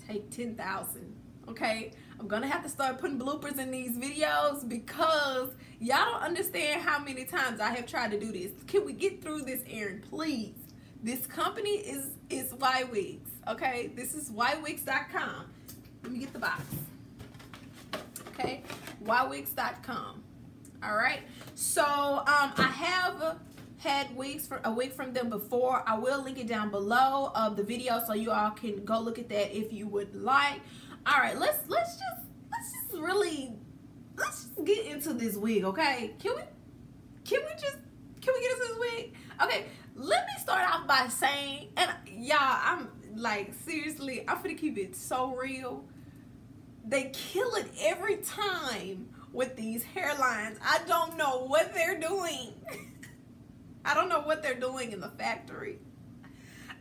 take 10,000. Okay, I'm gonna have to start putting bloopers in these videos because y'all don't understand how many times I have tried to do this. Can we get through this, Erin, please? This company is Ywigs. Okay, this is Ywigs.com. Let me get the box. Okay, Ywigs.com. All right, so I have had a wig from them before. I will link it down below of the video so you all can go look at that if you would like. All right, let's just get into this wig, okay? Can we get into this wig? Okay, let me start off by saying, and y'all, I'm like, seriously, I'm finna keep it so real. They kill it every time with these hairlines. I don't know what they're doing. I don't know what they're doing in the factory.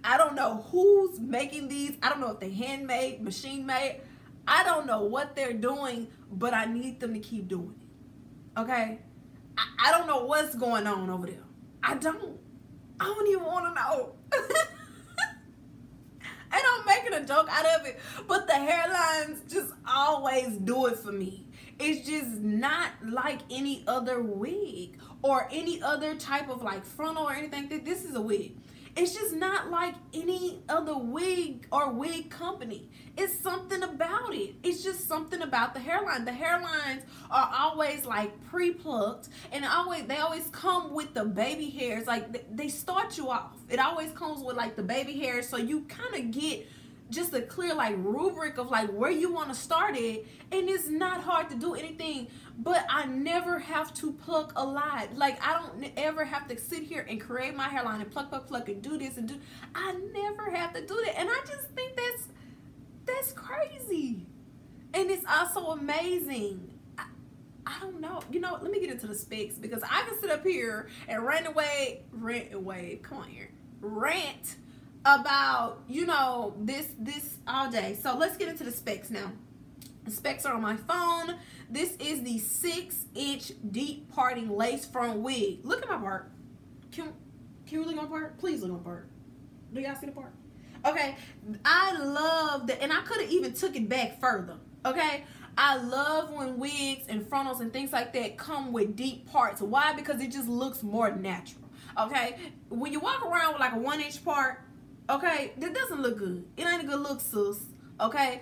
I don't know who's making these. I don't know if they're handmade, machine made. I don't know what they're doing, but I need them to keep doing it. Okay? I don't know what's going on over there. I don't even want to know. And I'm making a joke out of it, but the hairlines just always do it for me. It's just not like any other wig or any other type of like frontal or anything. This is a wig. It's just not like any other wig or wig company. It's something about it. It's just something about the hairline. The hairlines are always like pre-plucked, and they always come with the baby hairs. Like they start you off. It always comes with like the baby hairs, so you kind of get just a clear like rubric of like where you want to start it, and it's not hard to do anything. But I never have to pluck a lot. Like I don't ever have to sit here and create my hairline and pluck and do this and do. I never have to do that, and I just think that's crazy, and it's also amazing. I don't know. You know, let me get into the specs because I can sit up here and rant away. Come on here, rant about, you know, this all day. So let's get into the specs now. The specs are on my phone. This is the 6-inch deep parting lace front wig. Look at my part. Can we look at my part? Please look at my part. Do y'all see the part? Okay, I love that, and I could have even took it back further. Okay, I love when wigs and frontals and things like that come with deep parts. Why? Because it just looks more natural. Okay, when you walk around with like a 1-inch part, okay, that doesn't look good. It ain't a good look, sis. Okay,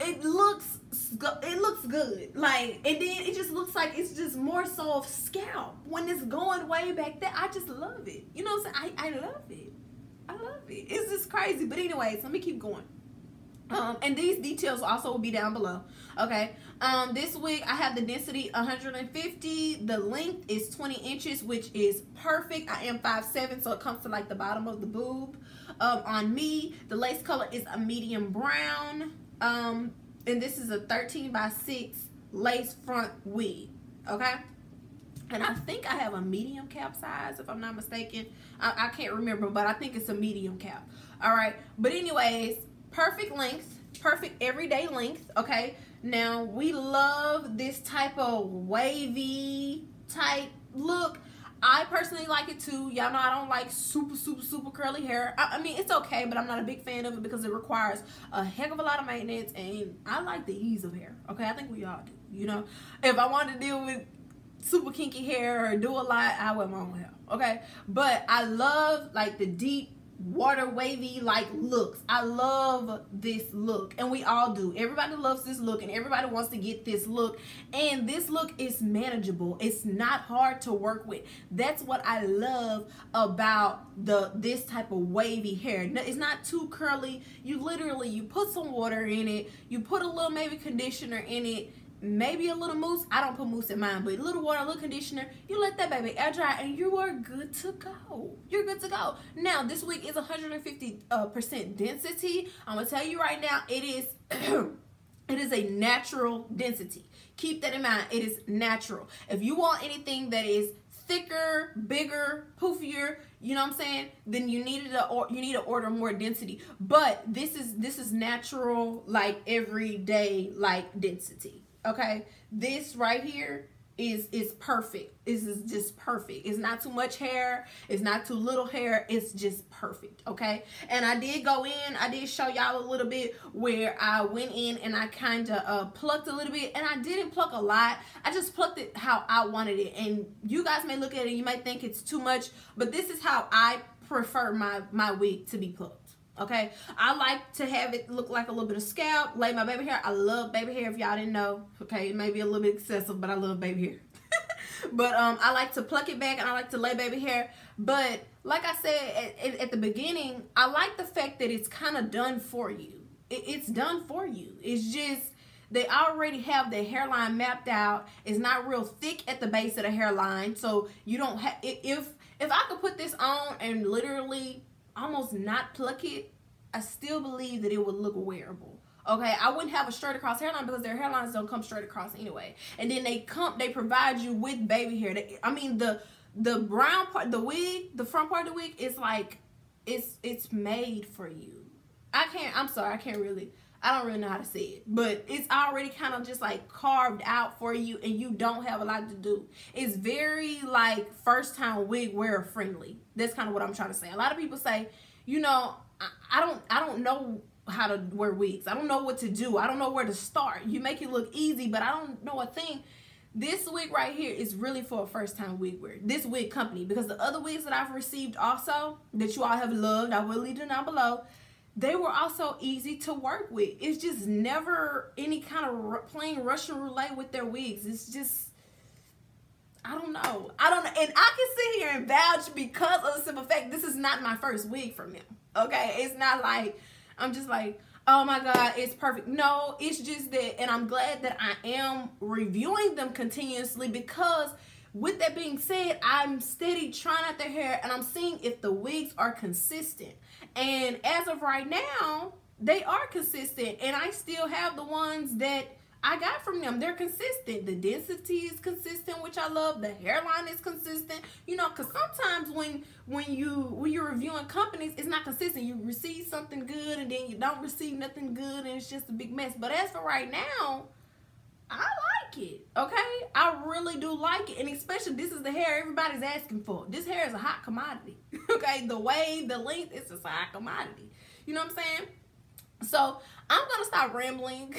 it looks good. Like, and then it just looks like it's just more so of scalp when it's going way back there. I just love it. You know what I'm saying? I love it. I love it. It's just crazy. But anyways, let me keep going. And these details also will be down below. Okay. This wig, I have the density 150. The length is 20 inches, which is perfect. I am 5'7", so it comes to like the bottom of the boob. On me, the lace color is a medium brown. And this is a 13x6 lace front wig. Okay. And I think I have a medium cap size, if I'm not mistaken. I can't remember, but I think it's a medium cap. All right. But anyways, perfect length, perfect everyday length. Okay. Now, we love this type of wavy type look. I personally like it too. Y'all know I don't like super curly hair. I mean, it's okay, but I'm not a big fan of it because it requires a heck of a lot of maintenance, and I like the ease of hair. Okay. I think we all do. You know, if I want to deal with super kinky hair or do a lot, I wear my own hair. Okay, but I love like the deep water wavy like looks. I love this look, and we all do. Everybody loves this look, and everybody wants to get this look, and this look is manageable. It's not hard to work with. That's what I love about this type of wavy hair. It's not too curly. You put some water in it, you put a little maybe conditioner in it, maybe a little mousse. I don't put mousse in mine, but a little water, a little conditioner. You let that baby air dry, and you are good to go. You're good to go. Now, this wig is 150% density. I'm gonna tell you right now, it is it is a natural density. Keep that in mind. It is natural. If you want anything that is thicker, bigger, poofier, you know what I'm saying, then you need to order more density. But this is natural, like everyday like density. Okay, this right here is perfect. This is just perfect. It's not too much hair. It's not too little hair. It's just perfect, okay? And I did go in. I did show y'all a little bit where I went in and I kind of plucked a little bit. And I didn't pluck a lot. I just plucked it how I wanted it. And you guys may look at it and you might think it's too much. But this is how I prefer my wig to be plucked. Okay, I like to have it look like a little bit of scalp, lay my baby hair. I love baby hair, if y'all didn't know. Okay, it may be a little bit excessive, but I love baby hair. But I like to pluck it back and I like to lay baby hair. But like I said at the beginning, I like the fact that it's kind of done for you. It's done for you. It's just they already have the hairline mapped out. It's not real thick at the base of the hairline, so you don't have. If I could put this on and literally almost not pluck it, I still believe that it would look wearable. Okay, I wouldn't have a straight across hairline because their hairlines don't come straight across anyway. And then they provide you with baby hair. I mean the brown part, the wig, the front part of the wig is like it's made for you. I'm sorry, I don't really know how to say it, but it's already kind of just like carved out for you and you don't have a lot to do. It's very like first time wig wearer friendly. That's kind of what I'm trying to say. A lot of people say, you know, I don't know how to wear wigs. I don't know what to do. I don't know where to start. You make it look easy, but I don't know a thing. This wig right here is really for a first time wig wearer. This wig company, because the other wigs that I've received also that you all have loved, I will leave them down below. They were also easy to work with. It's just never any kind of plain Russian roulette with their wigs. It's just, I don't know. And I can sit here and vouch because of the simple fact this is not my first wig from them. Okay? It's not like, I'm just like, oh my God, it's perfect. No, it's just that, and I'm glad that I am reviewing them continuously because with that being said, I'm steady trying out their hair and I'm seeing if the wigs are consistent. And as of right now, they are consistent. And I still have the ones that I got from them. They're consistent. The density is consistent, which I love. The hairline is consistent. You know, because sometimes when you're reviewing companies, it's not consistent. You receive something good and then you don't receive nothing good and it's just a big mess. But as for right now, I like it, okay? I really do like it, and especially this is the hair everybody's asking for. This hair is a hot commodity, okay? The wave, the length, it's just a hot commodity. You know what I'm saying? So I'm gonna stop rambling.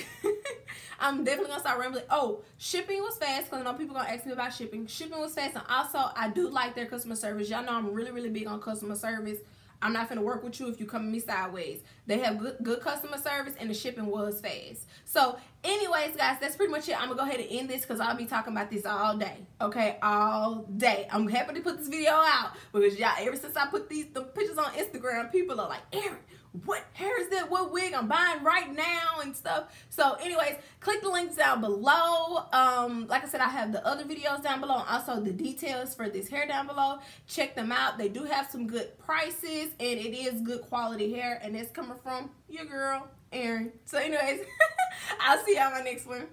I'm definitely gonna stop rambling. Oh, shipping was fast because I know people gonna ask me about shipping. Shipping was fast, and also I do like their customer service. Y'all know I'm really, really big on customer service. I'm not finna work with you if you come at me sideways. They have good customer service and the shipping was fast. So anyways, guys, that's pretty much it. I'm gonna go ahead and end this because I'll be talking about this all day. Okay, all day. I'm happy to put this video out because y'all, ever since I put the pictures on Instagram, people are like, Erin, what hair is that? What wig I'm buying right now and stuff. So anyways, click the links down below. Like I said, I have the other videos down below and also the details for this hair down below. Check them out. They do have some good prices and it is good quality hair, and it's coming from your girl Erin. So anyways, I'll see y'all on my next one.